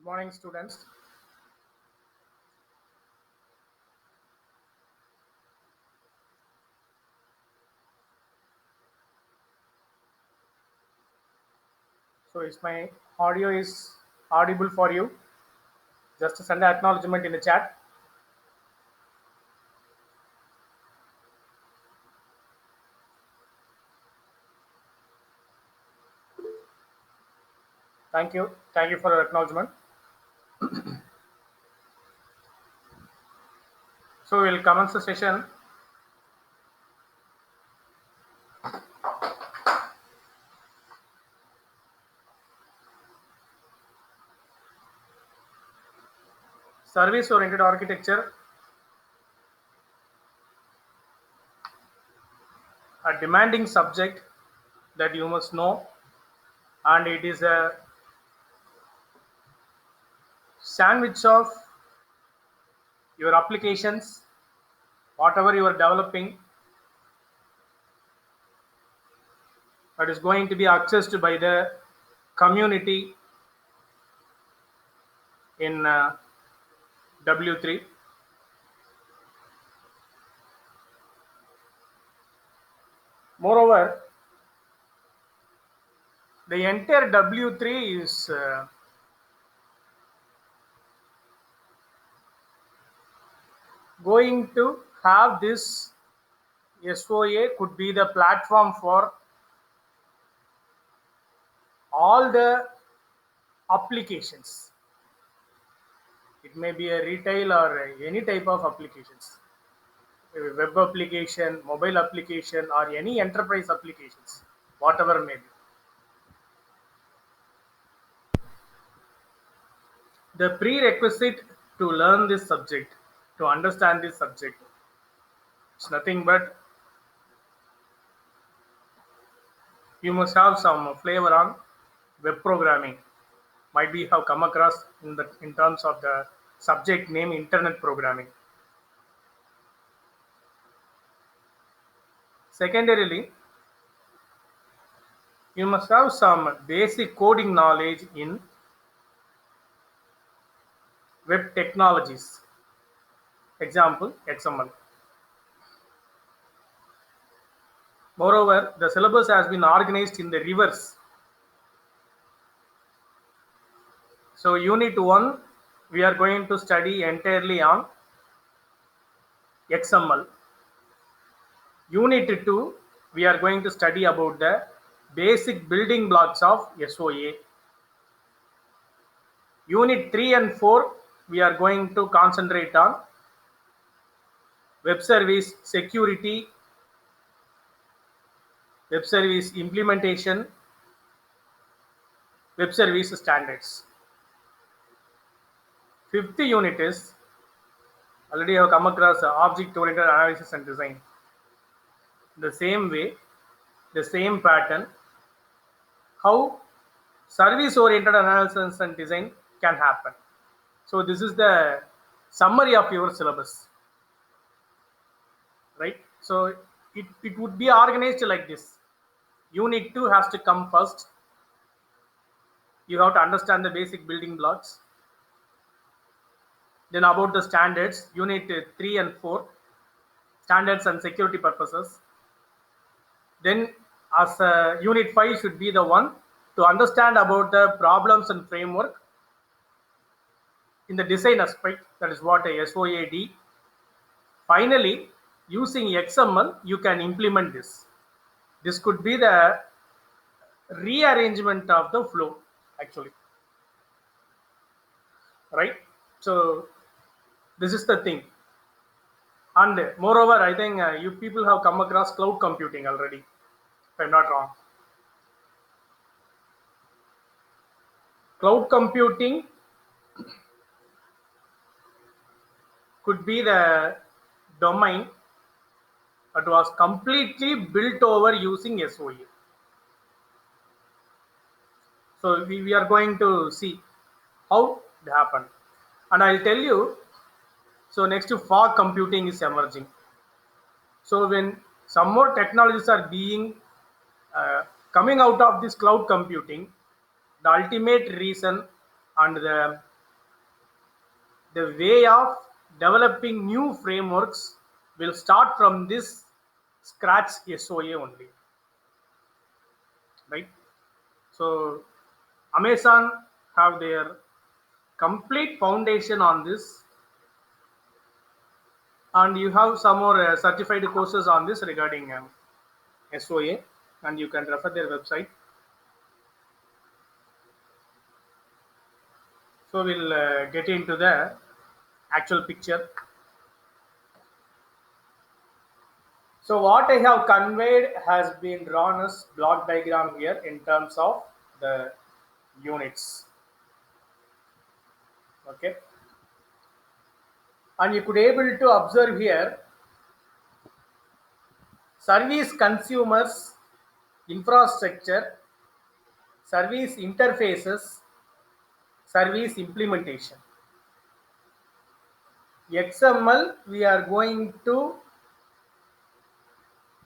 Good morning, students. So, is my audio is audible for you? Just send an acknowledgement in the chat. Thank you. Thank you for your acknowledgement. So, we'll commence the session. Service-oriented architecture, a demanding subject that you must know, and it is a sandwich of your applications, whatever you are developing, that is going to be accessed by the community in W3. Moreover, the entire W3 is going to have this SOA could be the platform for all the applications. It may be a retail or any type of applications, a web application, mobile application, or any enterprise applications, whatever may be. The prerequisite to learn this subject, to understand this subject, it's nothing but you must have some flavor on web programming. Might be have come across in terms of the subject name internet programming. Secondarily, you must have some basic coding knowledge in web technologies. Example, XML. Moreover, the syllabus has been organized in the reverse. So, Unit 1, we are going to study entirely on XML. Unit 2, we are going to study about the basic building blocks of SOA. Unit 3 and 4, we are going to concentrate on web service security, web service implementation, web service standards. Fifth unit is already have come across object-oriented analysis and design. The same way, the same pattern, how service-oriented analysis and design can happen. So this is the summary of your syllabus, right? So it would be organized like this. Unit 2 has to come first. You have to understand the basic building blocks. Then about the standards, unit 3 and 4, standards and security purposes. Then as unit 5 should be the one to understand about the problems and framework in the design aspect, that is what a SOAD. Finally, using XML, you can implement this. This could be the rearrangement of the flow, actually, right? So this is the thing. And moreover, I think you people have come across cloud computing already, if I'm not wrong. Cloud computing could be the domain that was completely built over using SOA. So we are going to see how it happened. And I'll tell you, so next to fog computing is emerging. So when some more technologies are being coming out of this cloud computing, the ultimate reason and the the way of developing new frameworks will start from this scratch SOA only, right? So Amazon have their complete foundation on this, and you have some more certified courses on this regarding SOA, and you can refer their website. So we'll get into the actual picture. So what I have conveyed has been drawn as block diagram here in terms of the units. Okay, and you could able to observe here service consumers, infrastructure, service interfaces, service implementation. XML, we are going to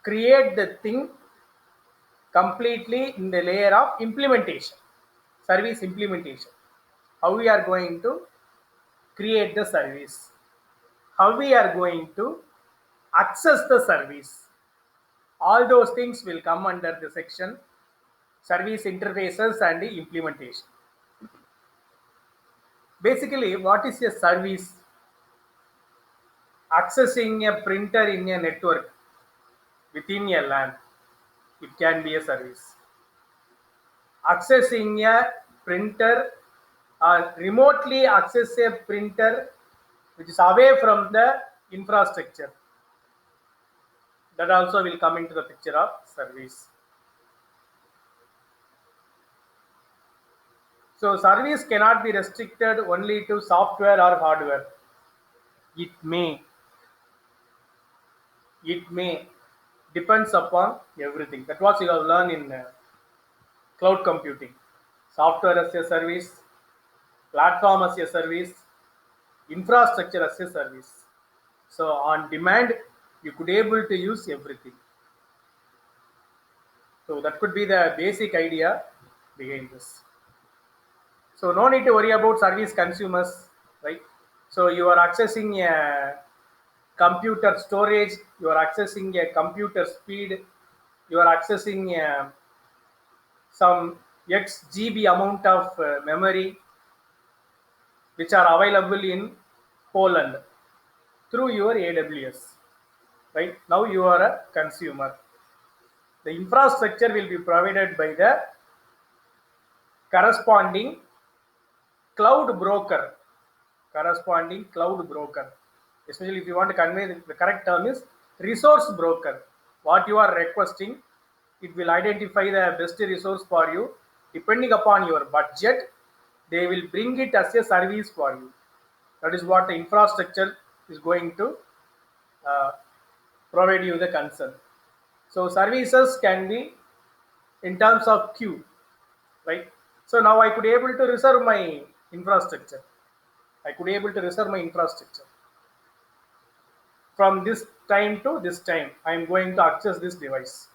create the thing completely in the layer of implementation, service implementation. How we are going to create the service, how we are going to access the service. All those things will come under the section service interfaces and the implementation. Basically, what is a service? Accessing a printer in a network within a LAN, it can be a service. Accessing a printer or remotely access a printer which is away from the infrastructure, that also will come into the picture of service. So service cannot be restricted only to software or hardware. It may depends upon everything. That's what you have learned in cloud computing. Software as a service, platform as a service, infrastructure as a service. So on demand, you could able to use everything. So that could be the basic idea behind this. So no need to worry about service consumers, right? So you are accessing a computer storage, you are accessing a computer speed, you are accessing some X GB amount of memory which are available in Poland through your AWS, right? Now you are a consumer. The infrastructure will be provided by the corresponding cloud broker, especially if you want to convey the correct term is resource broker. What you are requesting, it will identify the best resource for you. Depending upon your budget, they will bring it as a service for you. That is what the infrastructure is going to provide you the concern. So services can be in terms of queue, right? So now I could able to reserve my infrastructure. From this time to this time, I am going to access this device.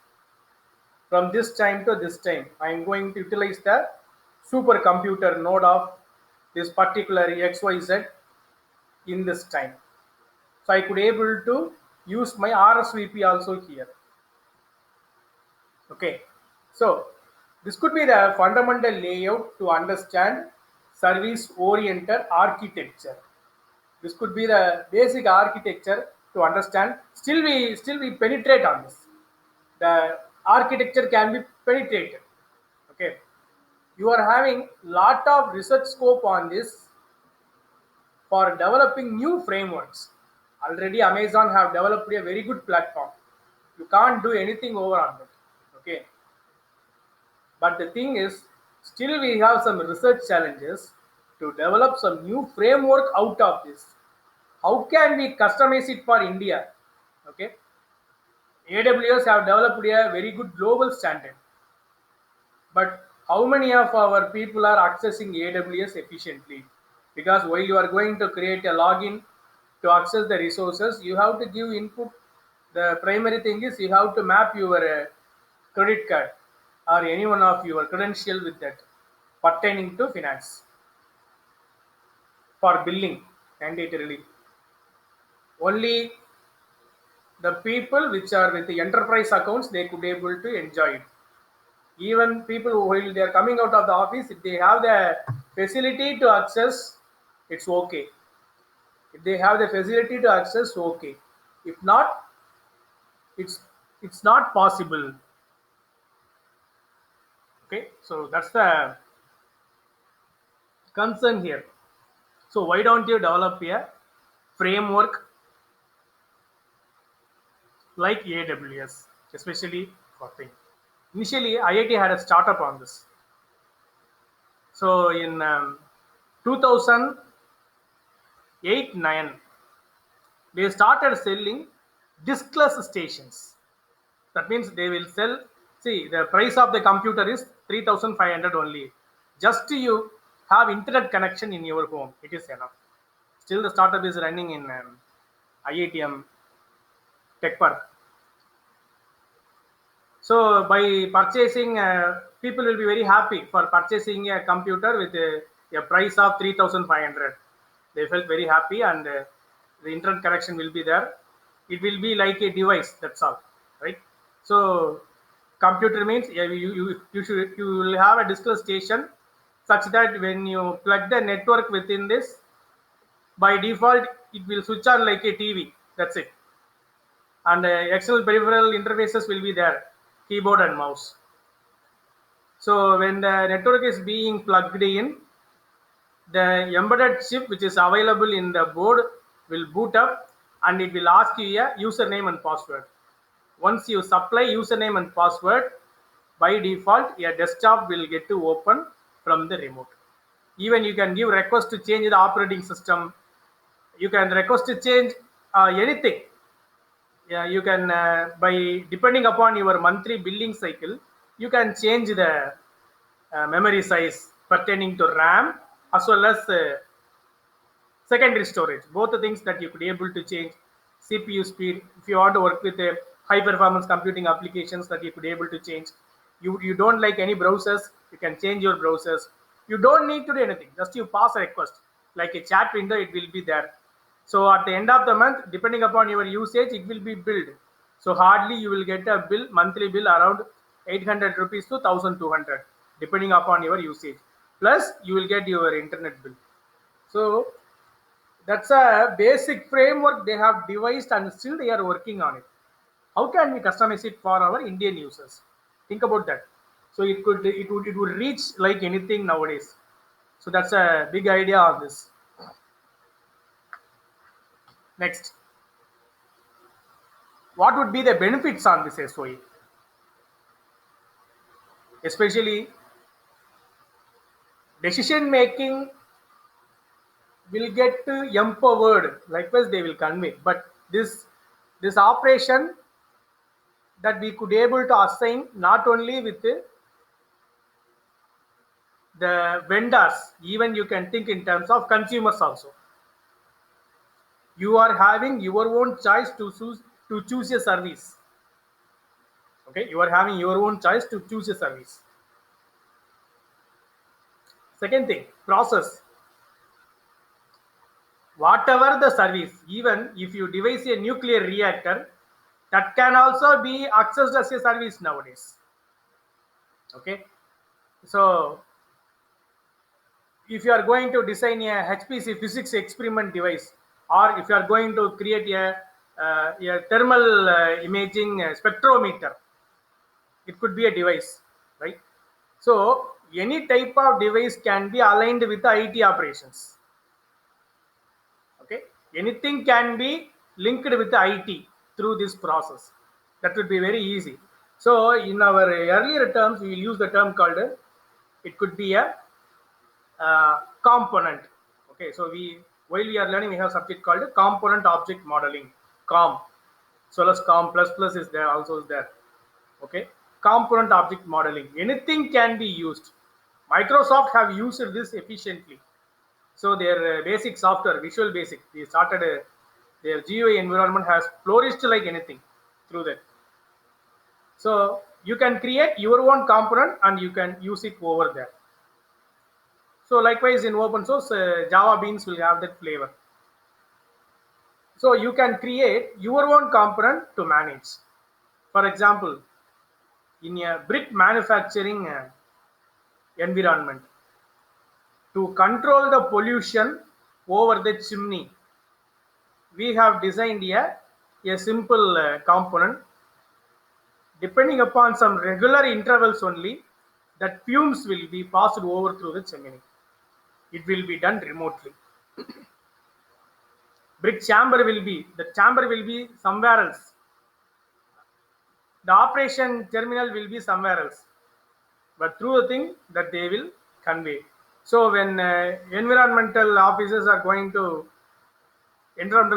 From this time to this time, I am going to utilize the supercomputer node of this particular XYZ in this time. So I could able to use my RSVP also here. Okay, so this could be the fundamental layout to understand service oriented architecture. This could be the basic architecture to understand. Still we penetrate on this. The architecture can be penetrated. Okay, you are having lot of research scope on this for developing new frameworks. Already Amazon have developed a very good platform. You can't do anything over on it. Okay, but the thing is, still we have some research challenges to develop some new framework out of this. How can we customize it for India? Okay, AWS have developed a very good global standard, but how many of our people are accessing AWS efficiently? Because while you are going to create a login to access the resources, you have to give input. The primary thing is you have to map your credit card or any one of your credential with that pertaining to finance for billing. mandatorily. Only the people which are with the enterprise accounts, they could able to enjoy it. Even people who, while they are coming out of the office, if they have the facility to access, it's okay. If they have the facility to access, okay. If not, it's it's not possible. Okay, so that's the concern here. So why don't you develop a framework like AWS, especially for thing. Initially, IIT had a startup on this. So in 2008-9, they started selling diskless stations. That means they will sell. See, the price of the computer is 3,500 only. Just you have internet connection in your home, it is enough. Still, the startup is running in IITM Tech Park. So by purchasing, people will be very happy for purchasing a computer with a price of 3,500. They felt very happy, and the internet connection will be there. It will be like a device. That's all, right? So computer means, yeah, you will have a display station such that when you plug the network within this, by default it will switch on like a TV. That's it. And external peripheral interfaces will be there, keyboard and mouse. So when the network is being plugged in, the embedded chip which is available in the board will boot up, and it will ask you a username and password. Once you supply username and password, by default your desktop will get to open from the remote. Even you can give request to change the operating system. You can request to change anything. Yeah, you can by depending upon your monthly billing cycle, you can change the memory size pertaining to RAM as well as secondary storage. Both the things that you could be able to change. CPU speed, if you want to work with a high performance computing applications, that you could be able to change. You don't like any browsers, you can change your browsers. You don't need to do anything, just you pass a request like a chat window, it will be there. So at the end of the month, depending upon your usage, it will be billed. So hardly you will get a bill, monthly bill around 800 rupees to 1200, depending upon your usage. Plus you will get your internet bill. So that's a basic framework they have devised, and still they are working on it. How can we customize it for our Indian users? Think about that. So it would reach like anything nowadays. So that's a big idea on this. Next, what would be the benefits on this SOE? Especially decision making will get empowered. Likewise, they will convey. But this operation that we could able to assign not only with the vendors, even you can think in terms of consumers also. You are having your own choice to choose a service. Okay, you are having your own choice to choose a service. Second thing, process. Whatever the service, even if you devise a nuclear reactor, that can also be accessed as a service nowadays. Okay, so if you are going to design a HPC physics experiment device, or if you are going to create a thermal imaging spectrometer, it could be a device, right? So any type of device can be aligned with the IT operations. Okay, anything can be linked with the IT through this process. That would be very easy. So in our earlier terms, we will use the term called it could be a component. Okay, so while we are learning, we have a subject called component object modeling, COM. So as COM plus plus is there, also is there. Okay, component object modeling, anything can be used. Microsoft have used this efficiently. So their basic software, Visual Basic, they started their GUI environment has flourished like anything through that. So you can create your own component and you can use it over there. So likewise in open source, Java Beans will have that flavor. So you can create your own component to manage. For example, in a brick manufacturing environment, to control the pollution over the chimney, we have designed a simple component. Depending upon some regular intervals only, that fumes will be passed over through the chimney. It will be done remotely. The chamber will be somewhere else. The operation terminal will be somewhere else, but through the thing that they will convey. So when environmental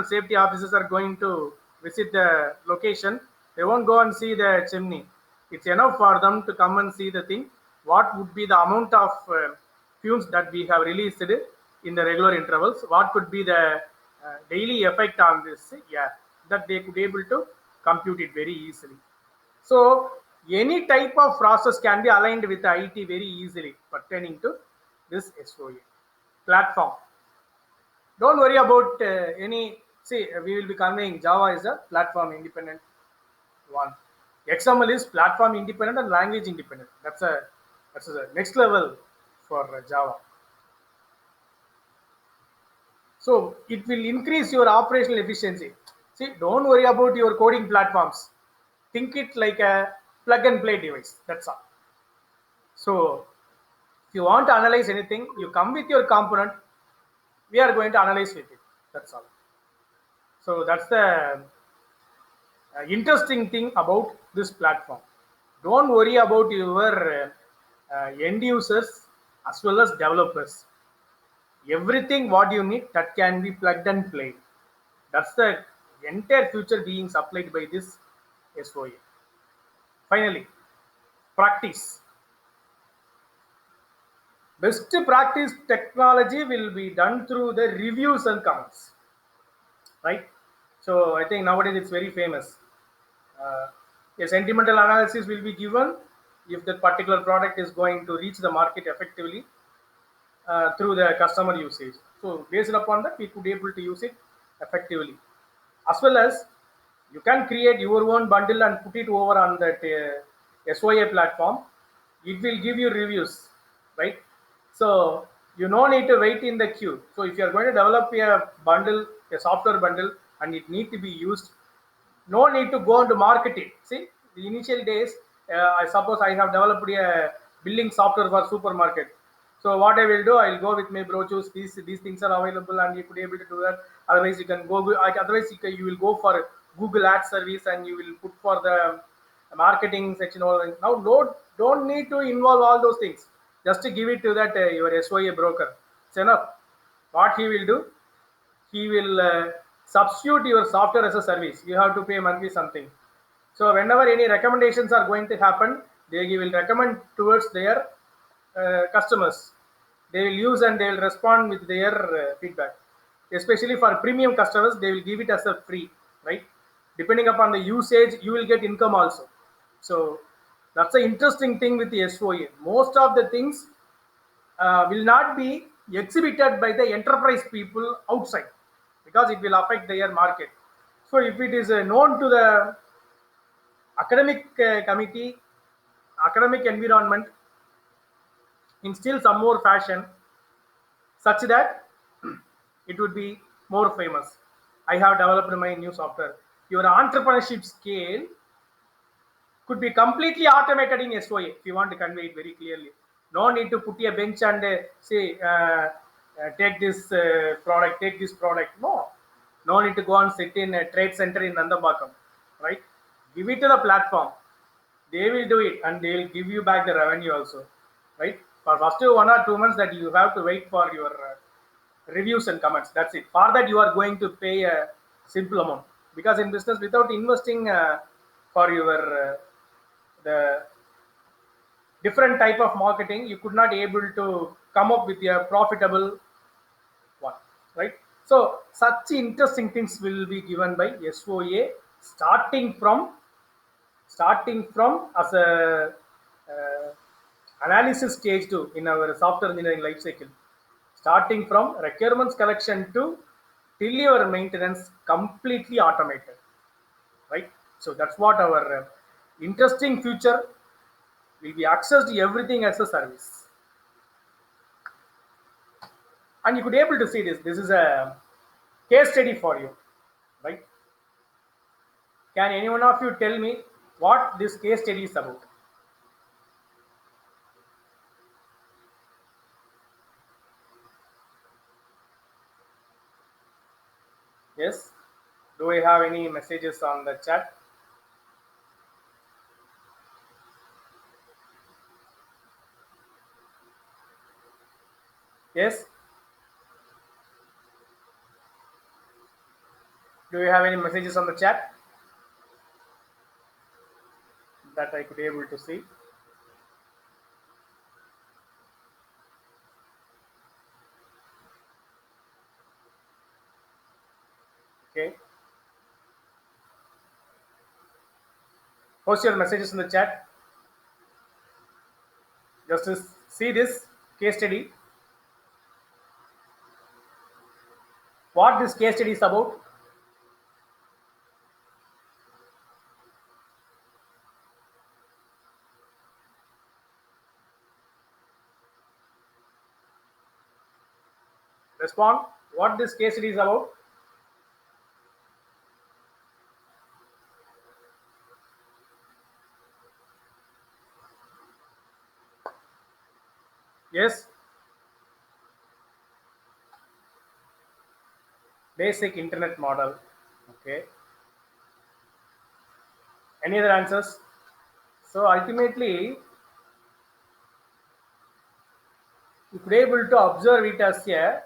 safety officers are going to visit the location, they won't go and see the chimney. It's enough for them to come and see the thing. What would be the amount of fumes that we have released in the regular intervals? What could be the daily effect on this? Yeah, that they could able to compute it very easily. So any type of process can be aligned with the IT very easily pertaining to this SOA platform. Don't worry about we will be conveying Java is a platform independent one. XML is platform independent and language independent. That's a next level for Java. So it will increase your operational efficiency. See, don't worry about your coding platforms. Think it like a plug and play device. That's all. So if you want to analyze anything, you come with your component. We are going to analyze with it. That's all. So that's the interesting thing about this platform. Don't worry about your end users as well as developers. Everything what you need that can be plugged and played. That's the entire future being supplied by this SOA. Finally, practice. Best practice technology will be done through the reviews and comments, right? So I think nowadays it's very famous. A sentimental analysis will be given if that particular product is going to reach the market effectively through the customer usage. So based upon that, we could be able to use it effectively. As well as you can create your own bundle and put it over on that SOA platform. It will give you reviews, right? So you no need to wait in the queue. So if you are going to develop a bundle, a software bundle, and it need to be used, no need to go into marketing. See, the initial days, I suppose I have developed a billing software for supermarket. So what I will do, I will go with my brochures. These things are available, and you could be able to do that. Otherwise, you can go. Otherwise, you will go for Google Ad service, and you will put for the marketing section. Now, don't need to involve all those things. Just to give it to that your SOA broker. It's enough. What he will do, he will substitute your software as a service. You have to pay monthly something. So whenever any recommendations are going to happen, they will recommend towards their customers. They will use and they will respond with their feedback. Especially for premium customers, they will give it as a free, right? Depending upon the usage, you will get income also. So that's the interesting thing with the SOA. Most of the things will not be exhibited by the enterprise people outside because it will affect their market. So if it is known to the academic committee, academic environment in still some more fashion, such that it would be more famous. I have developed my new software. Your entrepreneurship scale could be completely automated in SOA if you want to convey it very clearly. No need to put a bench and say, take this product, take this product. No need to go and sit in a trade center in Nandambakam, right? Give it to the platform. They will do it and they will give you back the revenue also, right? For first 1 or 2 months that you have to wait for your reviews and comments. That's it. For that, you are going to pay a simple amount because in business, without investing for your the different type of marketing, you could not able to come up with a profitable one, right? So such interesting things will be given by SOA starting from as a analysis stage 2 in our software engineering life cycle, starting from requirements collection to till your maintenance completely automated, right? So that's what our interesting future will be, accessed everything as a service. And you could be able to see this. This is a case study for you, right? Can any one of you tell me what this case study is about? Yes. Do I have any messages on the chat? Yes. Do you have any messages on the chat that I could be able to see? Okay. Post your messages in the chat. Just to see this case study. What this case study is about? Respond. What this case study is about? Yes. Basic internet model. Okay. Any other answers? So ultimately, you could be able to observe it as a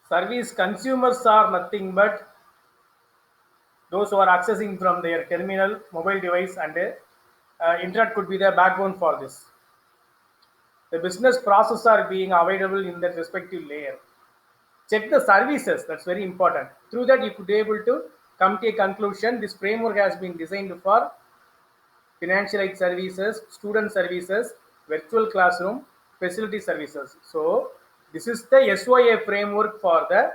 service. Consumers are nothing but those who are accessing from their terminal, mobile device, and internet could be the backbone for this. The business processes are being available in that respective layer. Check the services, that's very important. Through that, you could be able to come to a conclusion. This framework has been designed for financial aid services, student services, virtual classroom, facility services. So this is the SOA framework for the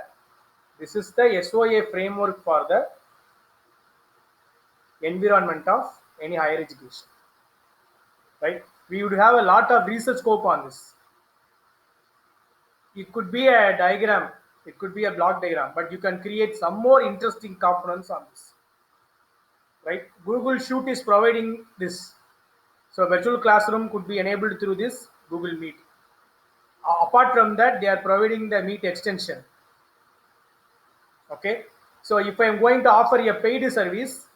environment of any higher education. Right? We would have a lot of research scope on this. It could be a diagram, it could be a block diagram, but you can create some more interesting components on this. Right? Google Shoot is providing this. So virtual classroom could be enabled through this Google Meet. Apart from that, they are providing the Meet extension. Okay. So if I'm going to offer a paid service,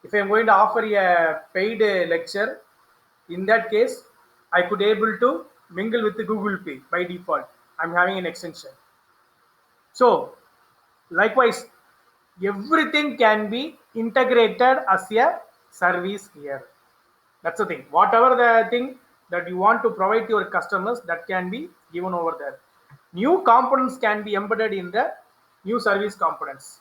if I'm going to offer a paid lecture, in that case, I could able to mingle with the Google Pay by default. I'm having an extension. So likewise, everything can be integrated as a service here. That's the thing. Whatever the thing that you want to provide to your customers, that can be given over there. New components can be embedded in the new service components.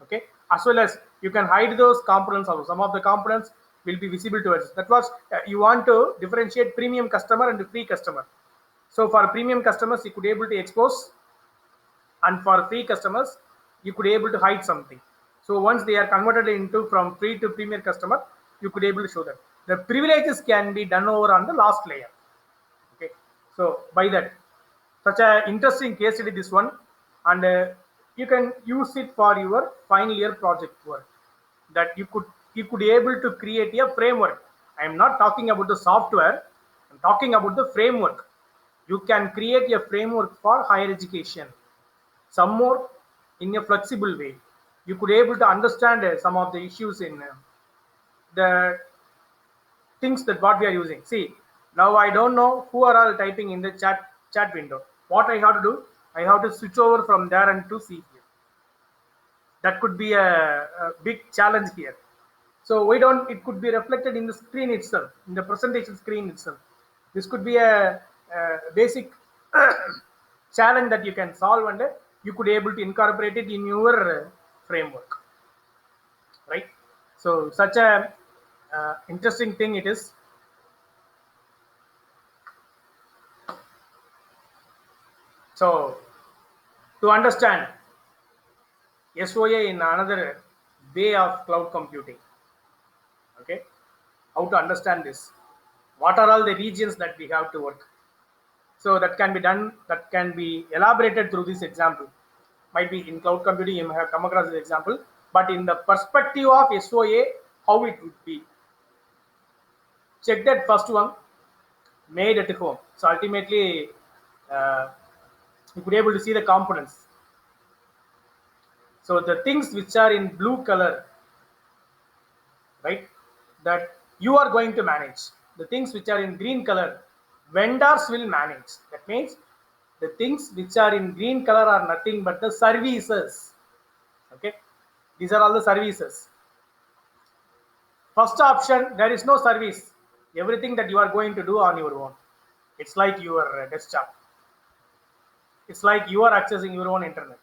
Okay, as well as you can hide those components also. Some of the components will be visible to us. That was you want to differentiate premium customer and free customer. So for premium customers, you could able to expose, and for free customers, you could able to hide something. So once they are converted into from free to premium customer, you could able to show them. The privileges can be done over on the last layer. Okay, so by that, such a interesting case study this one, and you can use it for your final year project work. That you could be able to create a framework. I am not talking about the software. I'm talking about the framework. You can create a framework for higher education. Some more in a flexible way. You could able to understand some of the issues in the things that what we are using. See, now I don't know who are all typing in the chat window. What I have to do, I have to switch over from there and to see here. That could be a big challenge here. So why don't it could be reflected in the screen itself, in the presentation screen itself. This could be a basic challenge that you can solve, and you could able to incorporate it in your framework, right? So such a interesting thing it is. So to understand SOA in another way of cloud computing, okay, how to understand this, what are all the regions that we have to work. So that can be done, that can be elaborated through this example. Might be in cloud computing you may have come across this example, but in the perspective of SOA, how it would be. Check that first one, made at home. So ultimately, you could be able to see the components. So the things which are in blue color, right, that you are going to manage. The things which are in green color, vendors will manage. That means the things which are in green color are nothing but the services. Okay, these are all the services. First option, there is no service. Everything that you are going to do on your own. It's like your desktop. It's like you are accessing your own internet.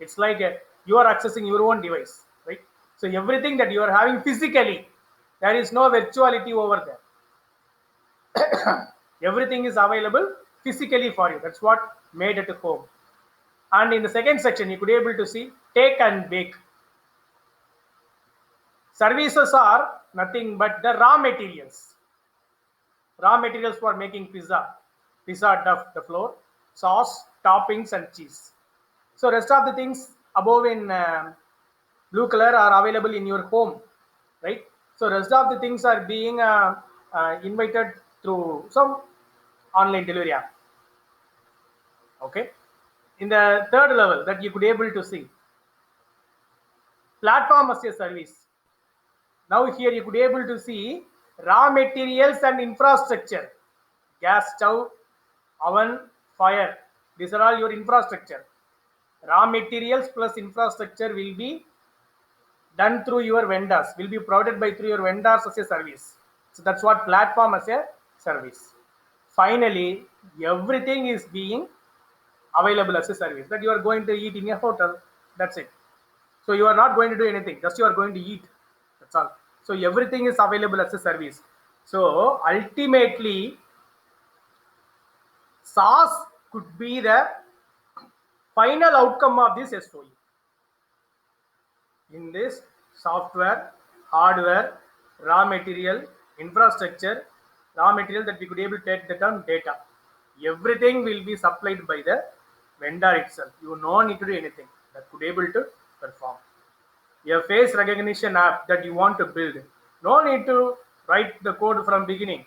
It's like you are accessing your own device, right? So everything that you are having physically, there is no virtuality over there. Everything is available physically for you. That's what made at home. And in the second section, you could be able to see take and bake. Services are nothing but the raw materials. Raw materials for making pizza dough, the flour, sauce, toppings, and cheese. So rest of the things above in blue color are available in your home, right? So rest of the things are being invited through some online delivery app. Okay. In the third level that you could able to see, platform as a service. Now here you could be able to see raw materials and infrastructure, gas stove, oven, fire. These are all your infrastructure. Raw materials plus infrastructure will be done through your vendors, will be provided by through your vendors as a service. So that's what platform as a service. Finally, everything is being available as a service that you are going to eat in a hotel. That's it. So you are not going to do anything, just you are going to eat. That's all. So everything is available as a service. So ultimately, SaaS could be the final outcome of this SOE. In this software, hardware, raw material, infrastructure, raw material that we could able to take the term data. Everything will be supplied by the vendor itself. You no need to do anything that could able to perform. A face recognition app that you want to build, no need to write the code from beginning.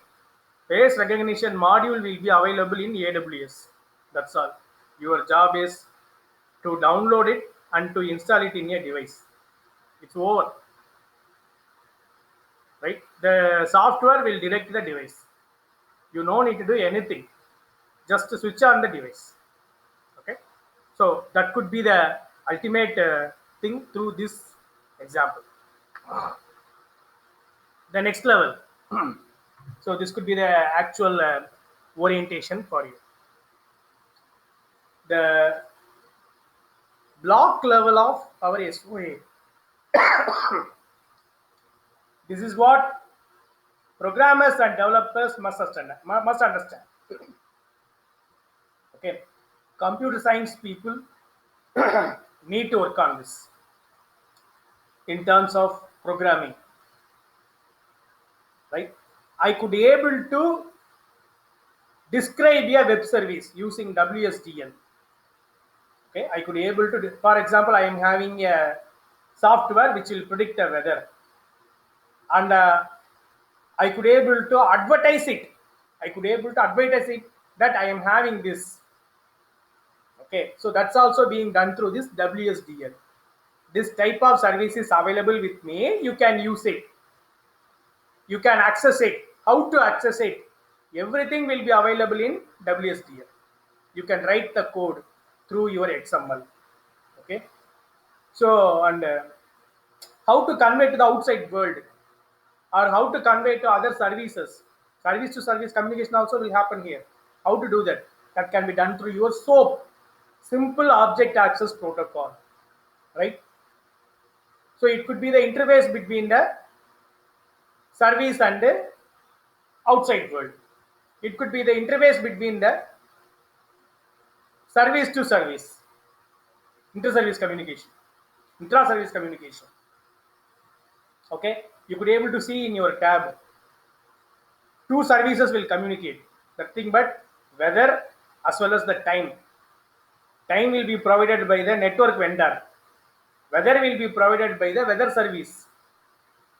Face recognition module will be available in AWS. That's all. Your job is to download it and to install it in a device. It's over, right? The software will detect the device. You no need to do anything, just to switch on the device. Okay, so that could be the ultimate thing through this example. The next level. So this could be the actual orientation for you. The block level of our SOA. This is what programmers and developers must understand. Okay, computer science people need to work on this in terms of programming, right? I could be able to describe a web service using WSDL. Okay, I could be able to, for example, I am having a software which will predict the weather, and I could be able to advertise it. I could be able to advertise it that I am having this. Okay, so that's also being done through this WSDL. This type of service is available with me. You can use it. You can access it. How to access it? Everything will be available in WSDL. You can write the code through your XML. Okay. So, and how to convey to the outside world, or how to convey to other services. Service to service communication also will happen here. How to do that? That can be done through your SOAP, Simple Object Access Protocol, right? So it could be the interface between the service and the outside world. It could be the interface between the service to service, inter-service communication, intra-service communication. Okay, you could able to see in your tab, two services will communicate. Nothing but weather as well as the time. Time will be provided by the network vendor. Weather will be provided by the weather service.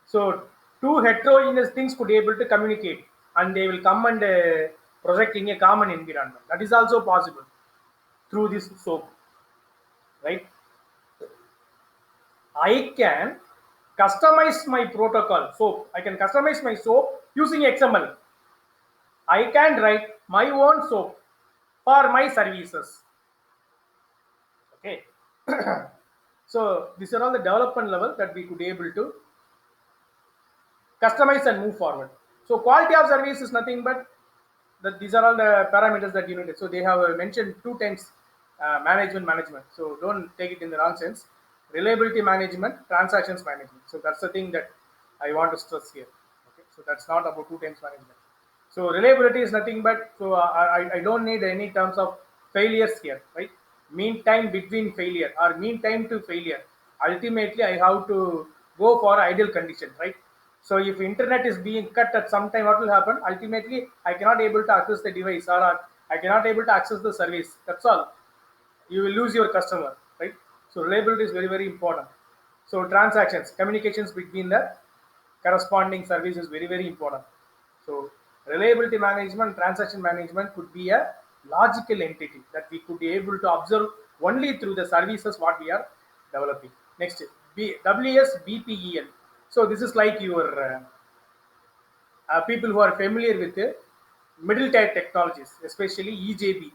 So two heterogeneous things could be able to communicate, and they will come and project in a common environment. That is also possible through this SOAP, right? I can customize my protocol. So I can customize my SOAP using XML. I can write my own SOAP for my services. Okay. So these are all the development level that we could be able to customize and move forward. So quality of service is nothing but these are all the parameters that you need. So they have mentioned 2 times management. So don't take it in the wrong sense. Reliability management, transactions management. So that's the thing that I want to stress here. Okay. So that's not about 2 times management. So reliability is nothing but, so I don't need any terms of failures here, right? Mean time between failure or mean time to failure. Ultimately, I have to go for ideal condition, right? So if internet is being cut at some time, what will happen? Ultimately, I cannot able to access the device, or I cannot able to access the service. That's all. You will lose your customer, right? So reliability is very, very important. So transactions, communications between the corresponding service is very, very important. So reliability management, transaction management could be a logical entity that we could be able to observe only through the services what we are developing. Next, WSBPEL. So this is like your people who are familiar with middle tier technologies, especially EJB,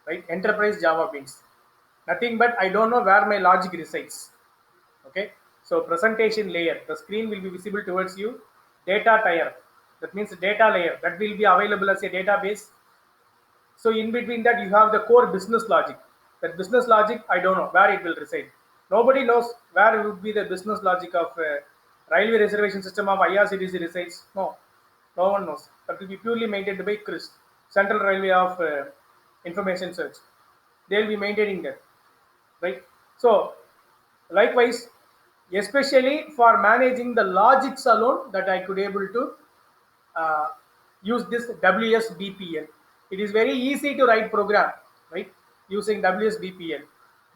right? Enterprise Java Beans. Nothing but I don't know where my logic resides. Okay. So presentation layer, the screen will be visible towards you. Data tier, that means data layer that will be available as a database. So in between that you have the core business logic. That business logic, I don't know where it will reside. Nobody knows where would be the business logic of railway reservation system of IRCTC resides. No one knows. That will be purely maintained by CRIST, Central Railway of Information Search. They will be maintaining that, right? So likewise, especially for managing the logics alone, that I could able to uh, use this WSBPL. It is very easy to write program, right? Using WSBPL.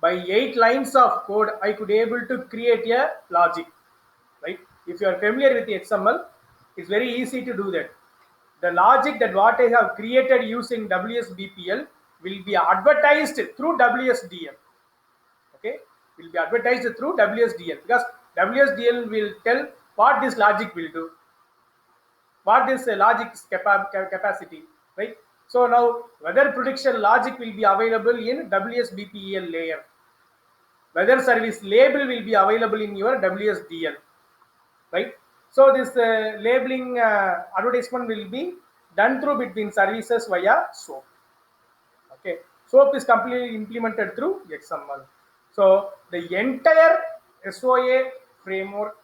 By 8 lines of code, I could able to create a logic, right? If you are familiar with the XML, it's very easy to do that. The logic that what I have created using WSBPL will be advertised through WSDL. Okay, will be advertised through WSDL, because WSDL will tell what this logic will do, what this logic capacity, right? So now weather prediction logic will be available in WSBPEL layer. Weather service label will be available in your WSDL, right? So this labeling advertisement will be done through between services via SOAP. Okay, SOAP is completely implemented through XML. So the entire SOA framework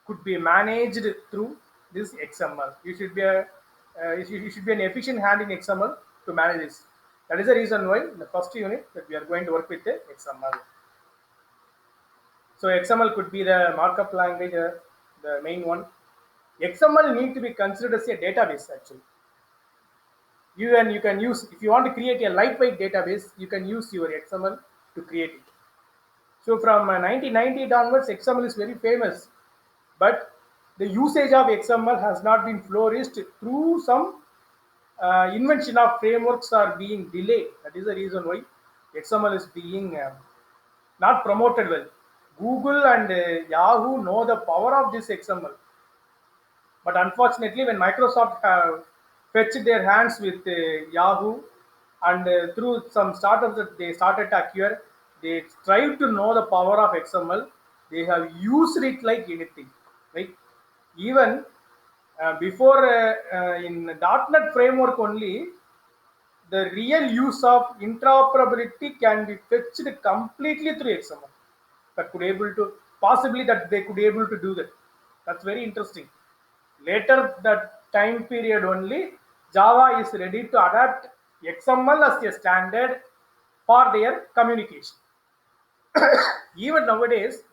could be managed through this XML. You should be an efficient hand in XML to manage this. That is the reason why in the first unit that we are going to work with the XML. So XML could be the markup language, the main one. XML need to be considered as a database actually. You can use, if you want to create a lightweight database, you can use your XML to create it. So from 1990 onwards, XML is very famous, but the usage of XML has not been flourished through some invention of frameworks are being delayed. That is the reason why XML is being not promoted well. Google and Yahoo know the power of this XML, but unfortunately, when Microsoft have fetched their hands with Yahoo, and through some startups that they started to acquire, they strive to know the power of XML. They have used it like anything, right? Even before in .NET framework only, the real use of interoperability can be fetched completely through XML. That could able to, possibly that they could able to do that. That's very interesting. Later that time period only, Java is ready to adapt XML as a standard for their communication. Even nowadays,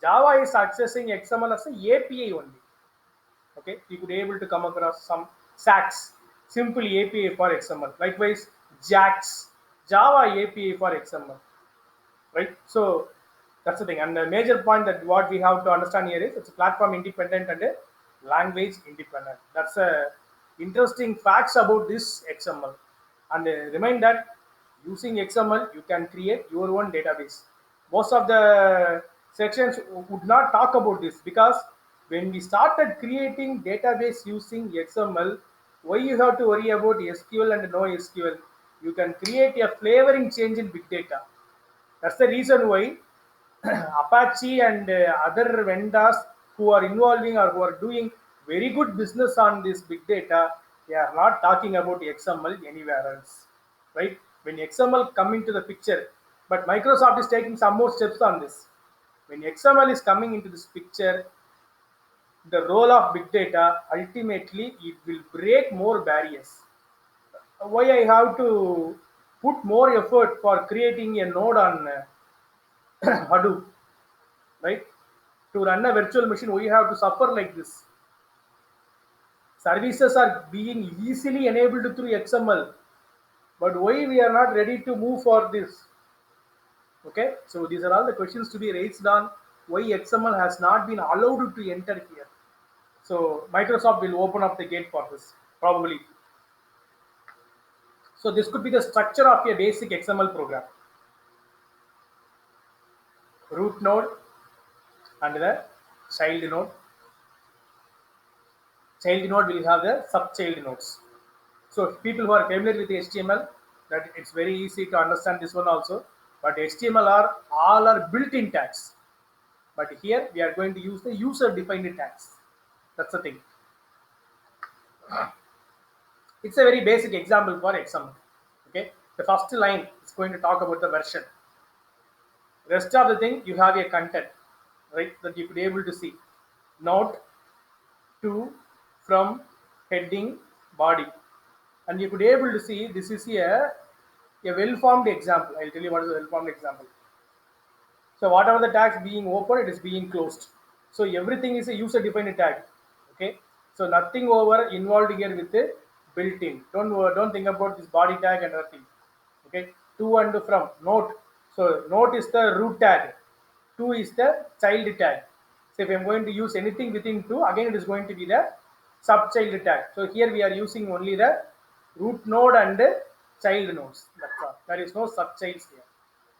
Java is accessing XML as a API only. Okay, you could be able to come across some SAX, simple API for XML. Likewise, JAX, Java API for XML. Right? So that's the thing. And the major point that what we have to understand here is it's a platform independent and a language independent. That's a interesting facts about this XML. And remind that using XML, you can create your own database. Most of the sections would not talk about this because when we started creating database using XML, why you have to worry about SQL and no SQL? You can create a flavoring change in big data. That's the reason why Apache and other vendors who are involving or who are doing very good business on this big data, they are not talking about XML anywhere else, right? When XML come into the picture, but Microsoft is taking some more steps on this. When XML is coming into this picture, the role of big data, ultimately it will break more barriers. Why I have to put more effort for creating a node on Hadoop, right? To run a virtual machine, we have to suffer like this. Services are being easily enabled through XML, but why we are not ready to move for this? Okay, so these are all the questions to be raised on why XML has not been allowed to enter here. So Microsoft will open up the gate for this, probably. So this could be the structure of a basic XML program. Root node and the child node. Child node will have the sub-child nodes. So people who are familiar with HTML, that it's very easy to understand this one also. But HTML are all are built-in tags. But here we are going to use the user-defined tags. That's the thing. It's a very basic example for XML. Okay, the first line is going to talk about the version. Rest of the thing you have a content, right? That you could be able to see. Note, to, from, heading, body, and you could be able to see this is a well-formed example. I'll tell you what is a well-formed example. So whatever the tags being open, it is being closed. So everything is a user-defined tag. Okay. So nothing over involved here with the built-in. Don't think about this body tag and nothing. Okay. To and from note. So note is the root tag. To is the child tag. So if I'm going to use anything within to, again it is going to be the sub-child tag. So here we are using only the root node and the child nodes. That's all. There is no sub-childs here.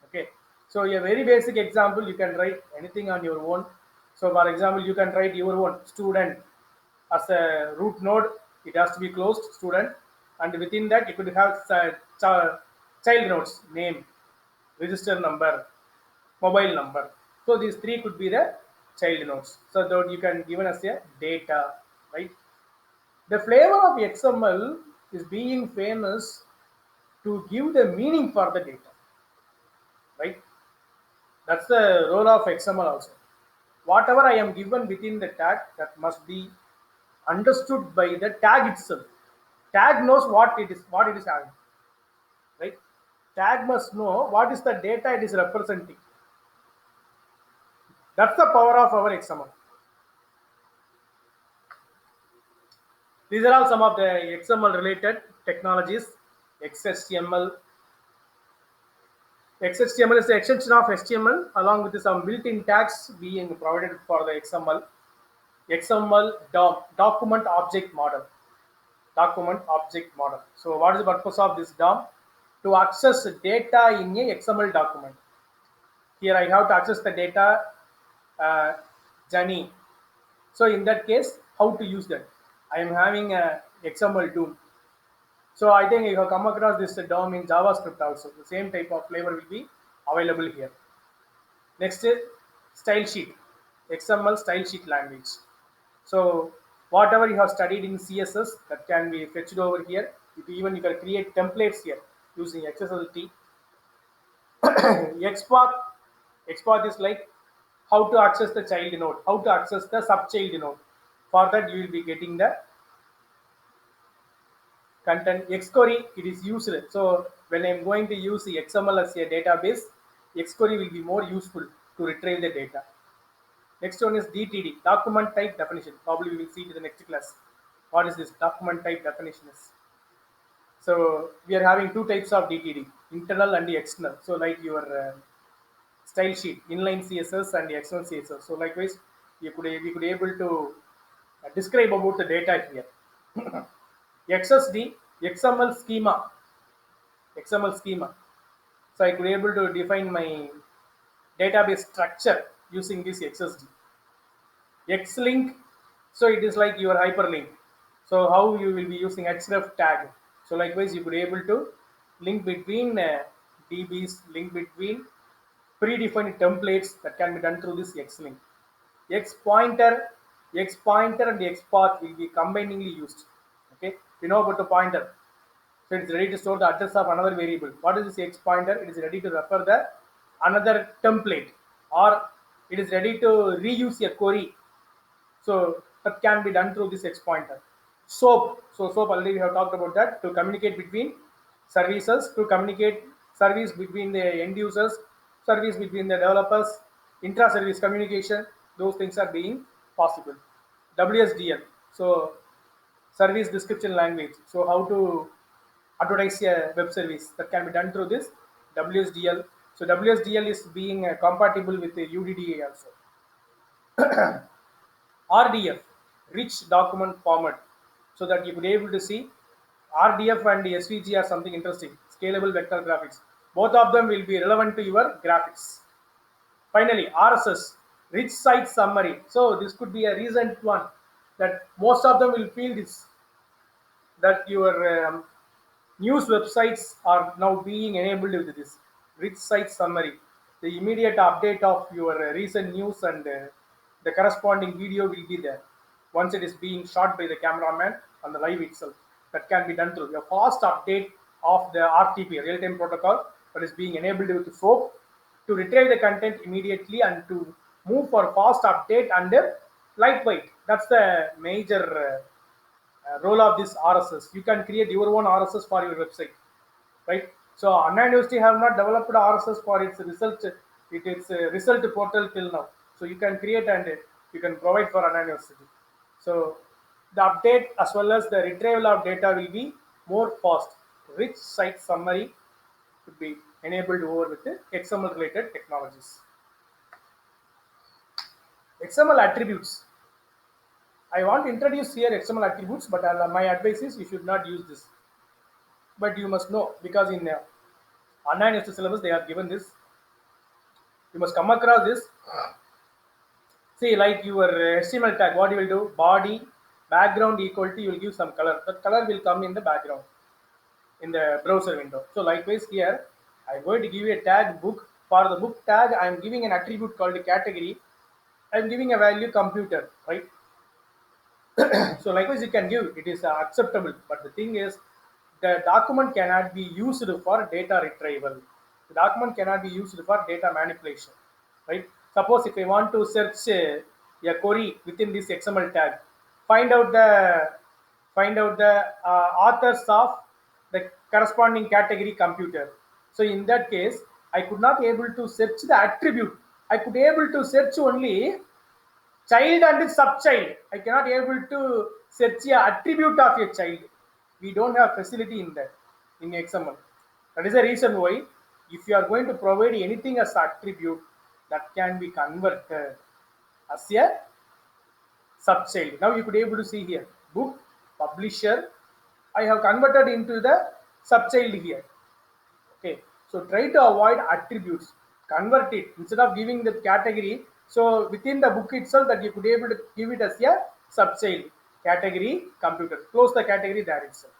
Okay. So a very basic example, you can write anything on your own. So for example, you can write your own student as a root node. It has to be closed student, and within that you could have child nodes, name, register number, mobile number. So these three could be the child nodes. So that you can given as a data, right? The flavor of XML is being famous to give the meaning for the data, right? That's the role of XML also. Whatever I am given within the tag, that must be understood by the tag itself. Tag knows what it is having, right? Tag must know what is the data it is representing. That's the power of our XML. These are all some of the XML related technologies. XHTML. XHTML is the extension of HTML along with some built-in tags being provided for the XML. XML document object model. Document object model. So what is the purpose of this DOM? To access data in a XML document. Here I have to access the data journey. So in that case, how to use that? I am having a XML DOM. So I think you have come across this DOM in JavaScript also. The same type of flavor will be available here. Next is style sheet. XML style sheet language. So whatever you have studied in CSS, that can be fetched over here. Even you can create templates here using XSLT. Export is like how to access the child node, how to access the sub-child node. For that you will be getting the content. Xquery, it is used. So when I'm going to use the XML as a database, Xquery will be more useful to retrieve the data. Next one is DTD, document type definition. Probably we will see it in the next class. What is this document type definition is? So we are having two types of DTD, internal and the external. So like your style sheet, inline CSS and the external CSS. So likewise, we could able to describe about the data here. XSD, XML schema, XML schema. So I could able to define my database structure using this XSD. Xlink, so it is like your hyperlink. So how you will be using href tag. So likewise, you could able to link between DBs, link between predefined templates that can be done through this Xlink. X pointer and the XPath will be combiningly used. Okay, we know about the pointer. So it's ready to store the address of another variable. What is this X pointer? It is ready to refer the another template, or it is ready to reuse a query. So that can be done through this X pointer. SOAP. So SOAP already we have talked about that, to communicate between services, to communicate service between the end users, service between the developers, intra-service communication. Those things are being possible. WSDL. So service description language. So how to advertise a web service, that can be done through this WSDL. So WSDL is being compatible with the UDDA also. RDF, rich document format, so that you could able to see RDF and the SVG are something interesting. Scalable vector graphics. Both of them will be relevant to your graphics. Finally, RSS, rich site summary. So this could be a recent one that most of them will feel this, that your news websites are now being enabled with this rich site summary. The immediate update of your recent news and the corresponding video will be there once it is being shot by the cameraman on the live itself. That can be done through a fast update of the RTP, real-time protocol, that is being enabled with SOAP to retrieve the content immediately and to move for fast update and lightweight. That's the major role of this RSS. You can create your own RSS for your website, right? So Anna University have not developed RSS for its research. It is a result portal till now. So you can create and you can provide for Anna University. So the update as well as the retrieval of data will be more fast. Rich site summary could be enabled over with the XML related technologies. XML attributes. I want to introduce here XML attributes, but my advice is you should not use this. But you must know, because in Anna University syllabus they have given this. You must come across this. See, like your HTML tag, what you will do? Body, background equal to, you will give some color. That color will come in the background in the browser window. So likewise here, I'm going to give you a tag book. For the book tag, I'm giving an attribute called category. I'm giving a value computer, right? So likewise you can give, it is acceptable, but the thing is the document cannot be used for data retrieval. The document cannot be used for data manipulation, right? Suppose if I want to search a query within this XML tag, find out the authors of the corresponding category computer. So in that case, I could not able to search the attribute. I could able to search only child and subchild. I cannot able to search a attribute of a child. We don't have facility in that in XML. That is the reason why if you are going to provide anything as attribute, that can be converted as a subchild. Now you could able to see here book, publisher. I have converted into the subchild here. Okay, so try to avoid attributes. Convert it instead of giving the category. So within the book itself, that you could able to give it as a subchild category computer. Close the category there itself.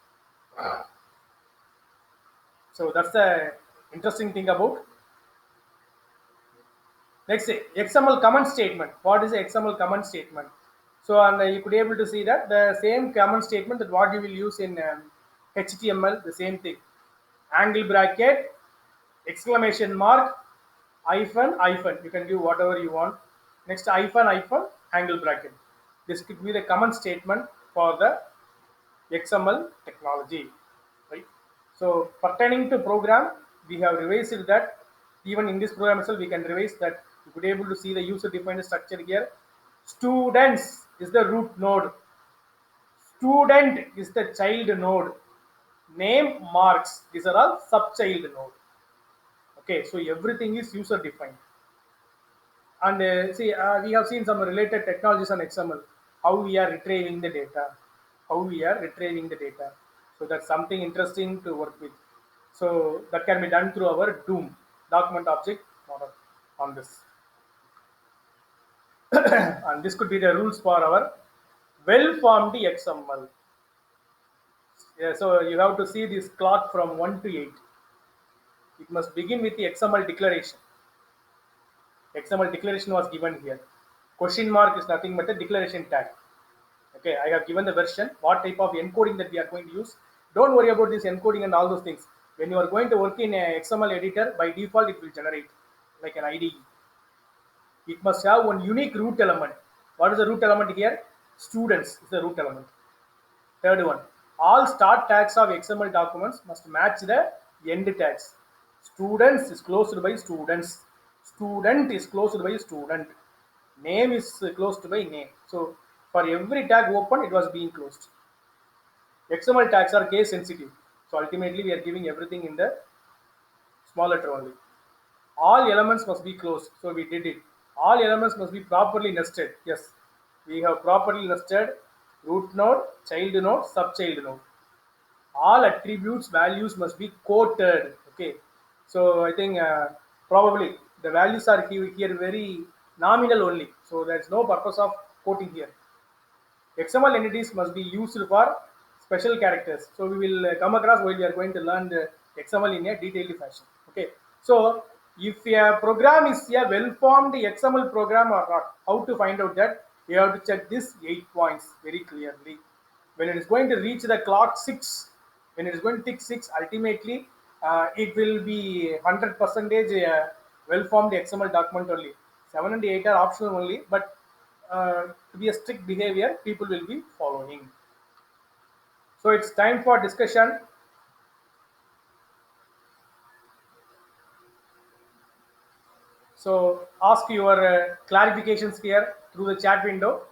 So that's the interesting thing about. Next, XML comment statement. What is the XML comment statement? So and you could able to see that the same comment statement that what you will use in HTML, the same thing. Angle bracket, exclamation mark, hyphen, hyphen. You can give whatever you want. Next, hyphen, hyphen, angle bracket. This could be the comment statement for the XML technology, right? So pertaining to program, we have revised that. Even in this program itself, we can revise that. You could able to see the user-defined structure here. Students is the root node. Student is the child node. Name, marks, these are all sub-child node. Okay, so everything is user-defined. And we have seen some related technologies on XML, how we are retrieving the data, So that's something interesting to work with. So that can be done through our DOOM, document object model, on this. And this could be the rules for our well-formed XML. Yeah, so you have to see this clock from 1 to 8. It must begin with the XML declaration. XML declaration was given here. Question mark is nothing but a declaration tag. Okay, I have given the version, what type of encoding that we are going to use. Don't worry about this encoding and all those things. When you are going to work in a XML editor, by default it will generate like an IDE. It must have one unique root element. What is the root element here? Students is the root element. Third one, all start tags of XML documents must match the end tags. Students is closed by students. Student is closed by student. Name is closed by name. So for every tag open, it was being closed. XML tags are case sensitive. So ultimately, we are giving everything in the small letter only. All elements must be closed. So we did it. All elements must be properly nested. Yes, we have properly nested root node, child node, subchild node. All attributes values must be quoted. Okay, so I think probably the values are here very nominal only. So there is no purpose of quoting here. XML entities must be used for special characters. So we will come across while we are going to learn the XML in a detailed fashion. Okay. So if a program is a well-formed XML program or not, how to find out that? You have to check this 8 points very clearly. When it is going to reach the clock 6, when it is going to tick 6, ultimately it will be 100% well-formed XML document only. 7 and 8 are optional only, but to be a strict behavior, people will be following. So it's time for discussion. So ask your clarifications here through the chat window.